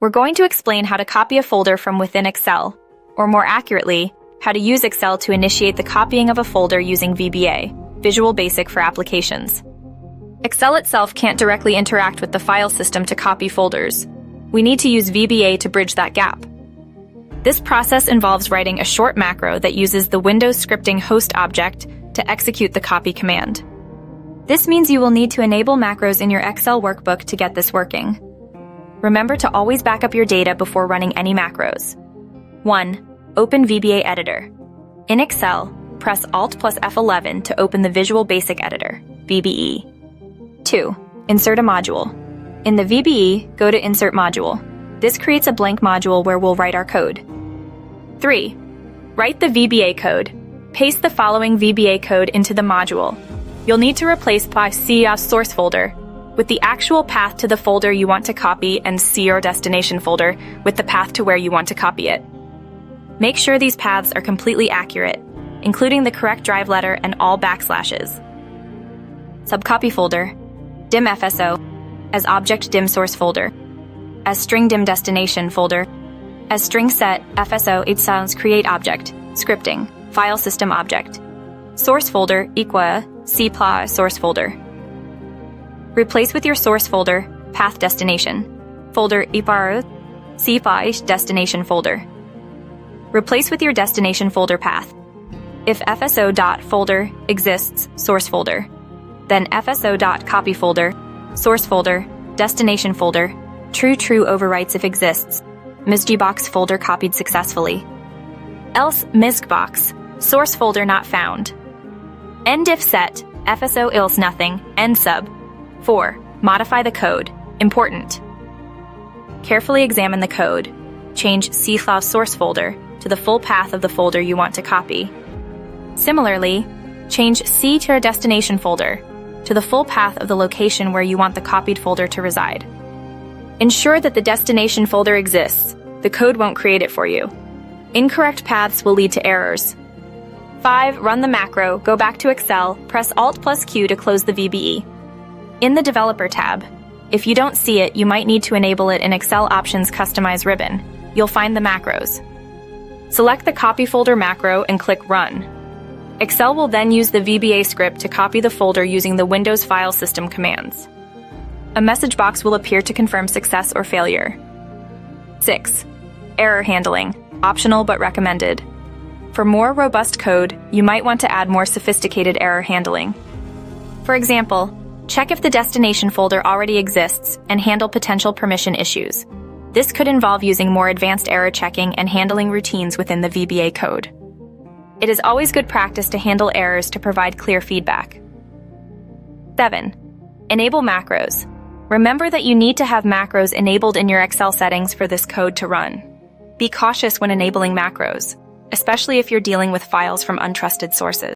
We're going to explain how to copy a folder from within Excel, or more accurately, how to use Excel to initiate the copying of a folder using VBA, Visual Basic for Applications. Excel itself can't directly interact with the file system to copy folders. We need to use VBA to bridge that gap. This process involves writing a short macro that uses the Windows scripting host object to execute the copy command. This means you will need to enable macros in your Excel workbook to get this working. Remember to always back up your data before running any macros. 1. Open VBA Editor. In Excel, press Alt plus F11 to open the Visual Basic Editor, VBE. 2. Insert a module. In the VBE, go to Insert Module. This creates a blank module where we'll write our code. 3. Write the VBA code. Paste the following VBA code into the module. You'll need to replace .c source folder with the actual path to the folder you want to copy and C or destination folder with the path to where you want to copy it. Make sure these paths are completely accurate, including the correct drive letter and all backslashes. Subcopy folder, dim FSO, as object dim source folder, as string dim destination folder, as string set FSO 8 sounds create object, scripting, file system object, source folder equa C source folder. Replace with your source folder, path destination, folder ipar C destination folder. Replace with your destination folder path. If fso.folder exists, source folder, then fso.copy folder, source folder, destination folder, true overwrites if exists, misgbox folder copied successfully. Else misgbox, source folder not found. End if set, fso else nothing, end sub. 4. Modify the code. Important. Carefully examine the code. Change C source folder to the full path of the folder you want to copy. Similarly, change C to your destination folder to the full path of the location where you want the copied folder to reside. Ensure that the destination folder exists. The code won't create it for you. Incorrect paths will lead to errors. 5. Run the macro, go back to Excel, press Alt plus Q to close the VBE. In the Developer tab, if you don't see it, you might need to enable it in Excel Options Customize ribbon. You'll find the macros. Select the copy folder macro and click Run. Excel will then use the VBA script to copy the folder using the Windows file system commands. A message box will appear to confirm success or failure. 6. Error handling, optional but recommended. For more robust code, you might want to add more sophisticated error handling. For example, check if the destination folder already exists and handle potential permission issues. This could involve using more advanced error checking and handling routines within the VBA code. It is always good practice to handle errors to provide clear feedback. 7. Enable macros. Remember that you need to have macros enabled in your Excel settings for this code to run. Be cautious when enabling macros, especially if you're dealing with files from untrusted sources.